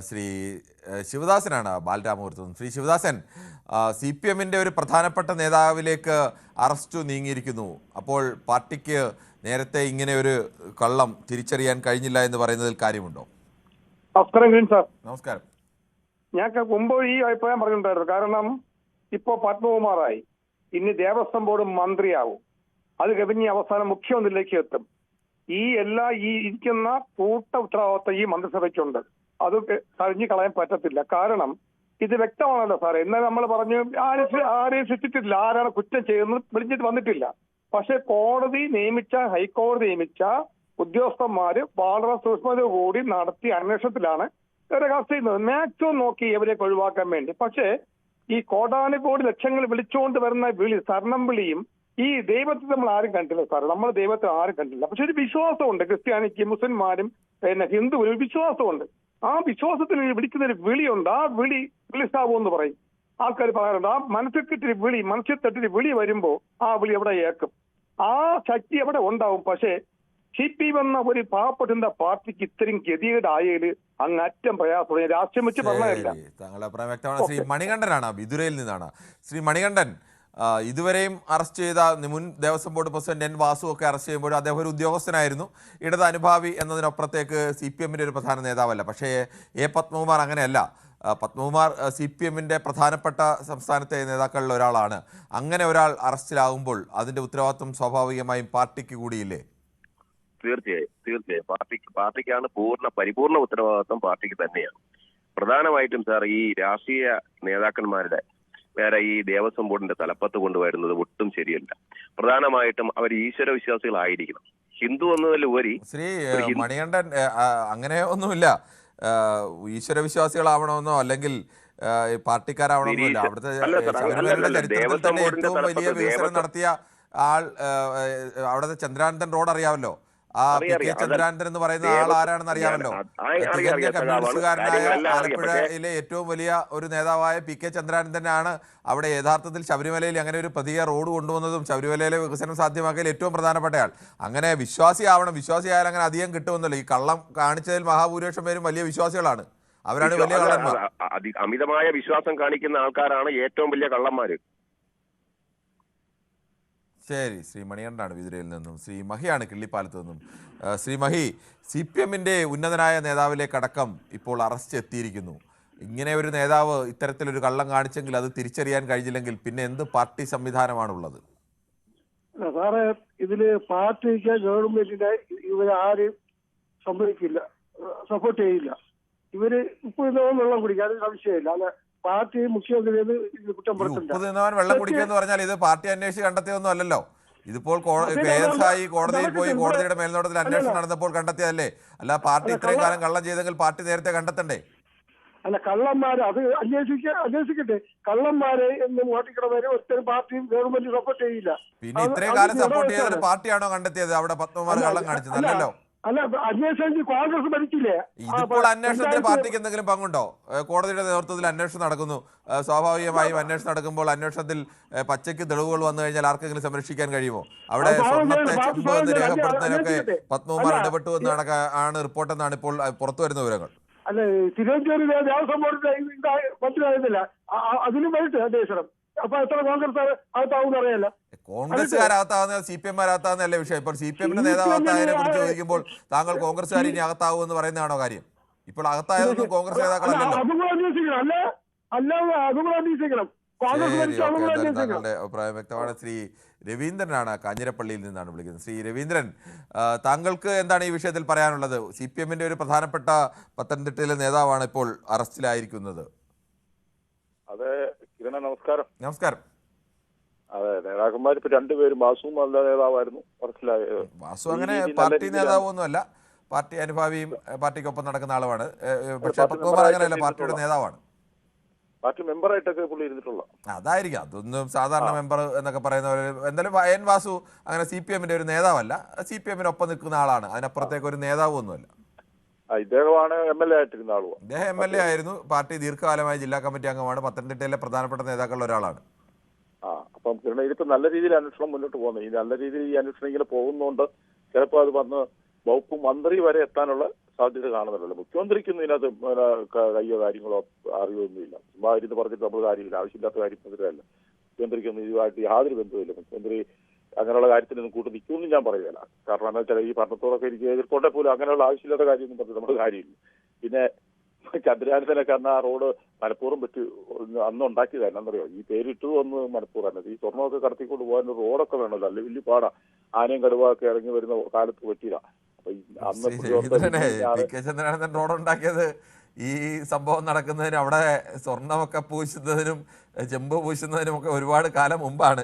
ശ്രീ ശിവദാസനാണ് ബാലരാമപുരത്ത് നിന്ന്. Shri Sivadasan, C P എമ്മിൻ്റെ ഒരു പ്രധാനപ്പെട്ട നേതാവിലേക്ക് അറസ്റ്റ് നീങ്ങിയിരിക്കുന്നു. അപ്പോൾ പാർട്ടിക്ക് നേരത്തെ ഇങ്ങനെ ഒരു കള്ളം തിരിച്ചറിയാൻ കഴിഞ്ഞില്ല എന്ന് പറയുന്നതിൽ കാര്യമുണ്ടോ? നമസ്കാരം സാർ. നമസ്കാരം. ഞാൻ മുമ്പ് ഈ അഭിപ്രായം പറഞ്ഞിട്ടുണ്ടായിരുന്നു. കാരണം ഇപ്പോ പത്മകുമാറായി, ഇനി ദേവസ്വം ബോർഡ് മന്ത്രിയാവും, അത് കഴിഞ്ഞ് അവസാനം മുഖ്യമന്ത്രിയിലേക്ക് എത്തും. ഈ ഇരിക്കുന്ന കൂട്ട ഉത്തരവാദിത്വം ഈ മന്ത്രിസഭയ്ക്കുണ്ട്. അത് കഴിഞ്ഞു കളയാൻ പറ്റത്തില്ല. കാരണം ഇത് വ്യക്തമാണല്ലോ സാറേ. എന്നാൽ നമ്മൾ പറഞ്ഞു ആരെയും ശിക്ഷിച്ചിട്ടില്ല, ആരാണ് കുറ്റം ചെയ്യുന്നത് വിളിച്ചിട്ട് വന്നിട്ടില്ല. പക്ഷെ ഹൈക്കോടതി നിയമിച്ച ഉദ്യോഗസ്ഥന്മാര് വളരെ സൂക്ഷ്മതയോടുകൂടി നടത്തിയ അന്വേഷണത്തിലാണ് ഇവരെ അറസ്റ്റ് ചെയ്യുന്നത്. മാക്സിമം നോക്കി ഇവരെയൊക്കെ ഒഴിവാക്കാൻ വേണ്ടി. പക്ഷേ ഈ കോടാനുകോടി ലക്ഷങ്ങൾ വിളിച്ചുകൊണ്ട് വരുന്ന സ്വർണം വിളിയും ഈ ദൈവത്തെ നമ്മൾ ആരും കണ്ടില്ല സാർ. നമ്മൾ ദൈവത്തെ ആരും കണ്ടില്ല. പക്ഷെ ഒരു വിശ്വാസമുണ്ട്. ക്രിസ്ത്യാനിക്ക്, മുസ്ലിംമാരും ഹിന്ദുവിനും ഒരു വിശ്വാസമുണ്ട്. ആ വിശ്വാസത്തിന് വിളിക്കുന്ന ഒരു വിളിയുണ്ട്. ആ വിളിസാവോ എന്ന് പറയും ആൾക്കാർ പറയാറുണ്ട്. ആ മനസ്സിൽ വിളി വരുമ്പോ ആ വിളി എവിടെ ഏക്കും. ആ ശക്തി എവിടെ ഉണ്ടാവും. പക്ഷേ CPM എന്ന ഒരു പാവപ്പെട്ട പാർട്ടിക്ക് ഇത്രയും ഗതികേടായാല് അങ്ങറ്റം പ്രയാസം. രാഷ്ട്രീയം വെച്ച് പറഞ്ഞതല്ല. താങ്കളുടെ അഭിപ്രായം വ്യക്തമാണ്. ശ്രീ മണികണ്ഠനാണ് ബിദുരയിൽ നിന്നാണ്. ശ്രീ മണികണ്ഠൻ, ഇതുവരെയും അറസ്റ്റ് ചെയ്ത മുൻ Devaswom board president N. Vasu ഒക്കെ അറസ്റ്റ് ചെയ്യുമ്പോൾ അദ്ദേഹം ഒരു ഉദ്യോഗസ്ഥനായിരുന്നു, ഇടത് അനുഭാവി എന്നതിനപ്പുറത്തേക്ക് CPM-ന്റെ ഒരു പ്രധാന നേതാവല്ല. പക്ഷേ A. പത്മകുമാർ അങ്ങനെയല്ല. പത്മകുമാർ CPM-ന്റെ പ്രധാനപ്പെട്ട സംസ്ഥാനത്തെ നേതാക്കളിൽ ഒരാളാണ്. അങ്ങനെ ഒരാൾ അറസ്റ്റിലാകുമ്പോൾ അതിന്റെ ഉത്തരവാദിത്വം സ്വാഭാവികമായും പാർട്ടിക്ക് കൂടിയില്ലേ? തീർച്ചയായും പാർട്ടിക്കാണ് പരിപൂർണ ഉത്തരവാദിത്വം പാർട്ടിക്ക് തന്നെയാണ്. പ്രധാനമായിട്ടും സാർ, ഈ രാഷ്ട്രീയ നേതാക്കന്മാരുടെ വേറെ ഈ ദേവസ്വം ബോർഡിന്റെ തലപ്പത്ത് കൊണ്ടുവരുന്നത് ഒട്ടും ശരിയല്ല. പ്രധാനമായിട്ടും അവർ ഈശ്വര വിശ്വാസികളായിരിക്കണം. ഹിന്ദു എന്നതിലുപരി ശ്രീ മണികണ്ഠൻ, അങ്ങനെ ഒന്നുമില്ല. ഈശ്വര വിശ്വാസികളാവണമെന്നോ അല്ലെങ്കിൽ പാർട്ടിക്കാരാവണമെന്നോ അവിടുത്തെ ശബരിമലയുടെ ചരിത്രത്തിൽ തന്നെ ഏറ്റവും വലിയ വികസനം നടത്തിയ ആൾ അവിടുത്തെ ചന്ദ്രാനന്ദൻ റോഡ് അറിയാമല്ലോ. ആ PK ചന്ദ്രാനന്ദൻ എന്ന് പറയുന്ന ആൾ ആരാണെന്ന് അറിയാമല്ലോ. കമ്മ്യൂണിസ്റ്റുകാരനായ ആലപ്പുഴയിലെ ഏറ്റവും വലിയ ഒരു നേതാവായ PK ചന്ദ്രാനന്ദനാണ് അവിടെ യഥാർത്ഥത്തിൽ ശബരിമലയിൽ അങ്ങനെ ഒരു പ്രതീക റോഡ് കൊണ്ടുവന്നതും ശബരിമലയിലെ വികസനം സാധ്യമാക്കിയതിൽ ഏറ്റവും പ്രധാനപ്പെട്ടയാൾ. അങ്ങനെ വിശ്വാസിയായാൽ അങ്ങനെ അധികം കിട്ടുമെന്നല്ലോ. ഈ കള്ളം കാണിച്ചതിൽ മഹാഭൂരിപക്ഷം പേരും വലിയ വിശ്വാസികളാണ്. അവരാണ് വലിയ കള്ളന്മാർ. അമിതമായ വിശ്വാസം കാണിക്കുന്ന ആൾക്കാരാണ് ഏറ്റവും വലിയ കള്ളന്മാര്. ശരി, ശ്രീ മണികണ്ഠനാണ് വിതുരയിൽ നിന്നും. ശ്രീ മഹിയാണ് കിള്ളിപ്പാലത്ത് നിന്നും. ശ്രീ മഹി, CPM-ന്റെ ഉന്നതനായ നേതാവിലേക്കടക്കം ഇപ്പോൾ അറസ്റ്റ് എത്തിയിരിക്കുന്നു. ഇങ്ങനെ ഒരു നേതാവ് ഇത്തരത്തിലൊരു കള്ളം കാണിച്ചെങ്കിൽ അത് തിരിച്ചറിയാൻ കഴിഞ്ഞില്ലെങ്കിൽ പിന്നെ എന്ത് പാർട്ടി സംവിധാനമാണുള്ളത്? സാറേ, ഇതില് പാർട്ടിക്ക് ഗവൺമെന്റിനെ ഇവരാരും സമ്മതിക്കില്ല, സപ്പോർട്ട് ചെയ്യില്ല. ഇവര് ഇപ്പോഴും വെള്ളം കുടിക്കാൻ സംശയമില്ല. അല്ല, പാർട്ടി മുഖ്യമന്ത്രി കുറ്റം പറയുന്നവൻ വെള്ളം കുടിക്കുമെന്ന് പറഞ്ഞാൽ ഇത് പാർട്ടി അന്വേഷിച്ച് കണ്ടെത്തിയൊന്നും അല്ലല്ലോ. ഇതിപ്പോൾ കേസായി കോടതിയിൽ പോയി കോടതിയുടെ മേൽനോട്ടത്തിൽ അന്വേഷണം നടന്നപ്പോൾ കണ്ടെത്തിയതല്ലേ. അല്ല, പാർട്ടി ഇത്രയും കാലം കള്ളം ചെയ്തെങ്കിൽ പാർട്ടി നേരത്തെ കണ്ടെത്തണ്ടേ? അല്ല, കള്ളന്മാര് അത് അന്വേഷിക്കട്ടെ. കള്ളന്മാരെ എന്ന് മോട്ടിക്കണവരെ ഒറ്റ പാർട്ടിയും ഗവൺമെന്റ് സപ്പോർട്ട് ചെയ്യില്ല. പിന്നെ ഇത്രയും കാലം സപ്പോർട്ട് ചെയ്തത് പാർട്ടിയാണോ കണ്ടെത്തിയത്? അവിടെ പത്മകുമാർ കള്ളം കാണിച്ചത് അല്ലല്ലോ. അല്ല, അന്വേഷണം കോൺഗ്രസ് ഭരിച്ചില്ലേ? ഇതിപ്പോൾ അന്വേഷണത്തിൽ പാർട്ടിക്ക് എന്തെങ്കിലും പങ്കുണ്ടോ? കോടതിയുടെ നേതൃത്വത്തിൽ അന്വേഷണം നടക്കുന്നു. സ്വാഭാവികമായും അന്വേഷണം നടക്കുമ്പോൾ അന്വേഷണത്തിൽ പച്ചയ്ക്ക് തെളിവുകൾ വന്നു കഴിഞ്ഞാൽ ആർക്കെങ്കിലും സംരക്ഷിക്കാൻ കഴിയുമോ? അവിടെ സ്വർണ്ണത്തെ ചെമ്പ് എന്ന് രേഖപ്പെടുത്തുന്നതിനൊക്കെ പത്മകുമാർ ഇടപെട്ടു ആണ് റിപ്പോർട്ടെന്നാണ് ഇപ്പോൾ പുറത്തു വരുന്ന വിവരങ്ങൾ. അല്ല, തിരുവനന്തപുരം ദേവസ്വം ബോർഡിന്റെ മന്ത്രിയായിരുന്നില്ല, അതിനും വരട്ടെ അന്വേഷണം. അപ്പൊ എത്ര കോൺഗ്രസ് അകത്താവും അറിയാല്ല. കോൺഗ്രസ്സുകാരകത്താവുന്ന CPM-മാരകത്താവുന്നതല്ലേ വിഷയം. ഇപ്പോൾ CPM-ന്റെ നേതാവത്തായതിനെ കുറിച്ച് ചോദിക്കുമ്പോൾ താങ്കൾ കോൺഗ്രസ്സുകാർ ഇനി അകത്താവും എന്ന് പറയുന്നതാണോ കാര്യം? ഇപ്പോൾ അകത്തായതൊന്നും കോൺഗ്രസ് നേതാക്കളല്ലല്ലോ. താങ്കളുടെ അഭിപ്രായം വ്യക്തമാണ്. ശ്രീ രവീന്ദ്രനാണ് കാഞ്ഞിരപ്പള്ളിയിൽ നിന്നാണ് വിളിക്കുന്നത്. ശ്രീ രവീന്ദ്രൻ, താങ്കൾക്ക് എന്താണ് ഈ വിഷയത്തിൽ പറയാനുള്ളത്? CPM-ന്റെ ഒരു പ്രധാനപ്പെട്ട പത്തനംതിട്ടയിലെ നേതാവാണ് ഇപ്പോൾ അറസ്റ്റിലായിരിക്കുന്നത്. അതെ, കിരണ നമസ്കാരം. നമസ്കാരം. അതെ, നേതാക്കന്മാർ ഇപ്പൊ രണ്ടുപേരും, വാസുവും നല്ല നേതാവായിരുന്നു, അറസ്റ്റിലായത്. വാസു അങ്ങനെ പാർട്ടി നേതാവൊന്നും അല്ല, പാർട്ടി അനുഭാവിയും പാർട്ടിക്കൊപ്പം നടക്കുന്ന ആളുമാണ്. പക്ഷേ പത്മകുമാർ അങ്ങനെയല്ല, പാർട്ടിയുടെ നേതാവാണ്. പാർട്ടി മെമ്പറായിട്ടൊക്കെ പുള്ളി ഇരുന്നിട്ടുള്ള അതായിരിക്കും. അതൊന്നും സാധാരണ മെമ്പർ എന്നൊക്കെ പറയുന്നവർ. എന്തായാലും N. വാസു അങ്ങനെ CPM-ന്റെ ഒരു നേതാവല്ല, CPM-നൊപ്പം നിൽക്കുന്ന ആളാണ്. അതിനപ്പുറത്തേക്ക് ഒരു നേതാവ് ഒന്നുമല്ല. ഇദ്ദേഹമാണ് MLA ആയിട്ടിരുന്ന ആളും. അദ്ദേഹം MLA ആയിരുന്നു. പാർട്ടി ദീർഘകാലമായി ജില്ലാ കമ്മിറ്റി അംഗമാണ്. പത്തനംതിട്ടയിലെ പ്രധാനപ്പെട്ട നേതാക്കളിൽ ഒരാളാണ്. അപ്പം കിരണ, ഇതിപ്പോ നല്ല രീതിയിൽ അന്വേഷണം മുന്നോട്ട് പോകുന്നു. ഈ നല്ല രീതിയിൽ ഈ അന്വേഷണം ഇങ്ങനെ പോകുന്നതുകൊണ്ട് ചിലപ്പോൾ അത് വന്ന് വകുപ്പ് മന്ത്രി വരെ എത്താനുള്ള സാധ്യത കാണുന്നില്ലല്ലോ. മുഖ്യമന്ത്രിക്കൊന്നും ഇതിനകത്ത് കയ്യോ കാര്യങ്ങളോ അറിവൊന്നുമില്ല. ചുമ്മാ ഇരുന്ന് പറഞ്ഞിട്ട് നമ്മൾ കാര്യമില്ല, ആവശ്യമില്ലാത്ത കാര്യം എതിരല്ല. മുഖ്യമന്ത്രിക്കൊന്നും ഇതുമായിട്ട് യാതൊരു ബന്ധവുമില്ല. മുഖ്യമന്ത്രി അങ്ങനെയുള്ള കാര്യത്തിനൊന്നും കൂട്ട് നിൽക്കുമെന്നും ഞാൻ പറയുകയില്ല. കാരണം എന്താ വെച്ചാൽ ഈ ഭരണത്തോടൊക്കെ എനിക്ക് എതിർക്കൊണ്ടേ പോലും അങ്ങനെയുള്ള ആവശ്യമില്ലാത്ത കാര്യമൊന്നും പറഞ്ഞ് നമ്മൾ കാര്യമില്ല. പിന്നെ ചന്ദ്രയാനത്തിനൊക്കെ അന്ന് ആ റോഡ് മനഃപൂർവ്വം അന്ന് ഉണ്ടാക്കിയതാണ്. എന്നറിയോ, ഈ പേരിട്ടു വന്ന് മനഃപൂർവ്വം ഈ സ്വർണ്ണമൊക്കെ കടത്തിക്കൊണ്ട് പോകാൻ റോഡൊക്കെ വേണമല്ലോ, അല്ലെ വലിയ പാടാ. ആനയും കടുവൊക്കെ ഇറങ്ങി വരുന്ന കാലത്ത് പറ്റിയതാ. അപ്പൊ അന്ന് ചന്ദ്രനാഥൻ റോഡ് ഉണ്ടാക്കിയത് ഈ സംഭവം നടക്കുന്നതിന് അവിടെ സ്വർണ്ണമൊക്കെ പൂശുന്നതിനും ചെമ്പ് പൂശുന്നതിനും ഒക്കെ ഒരുപാട് കാലം മുമ്പാണ്.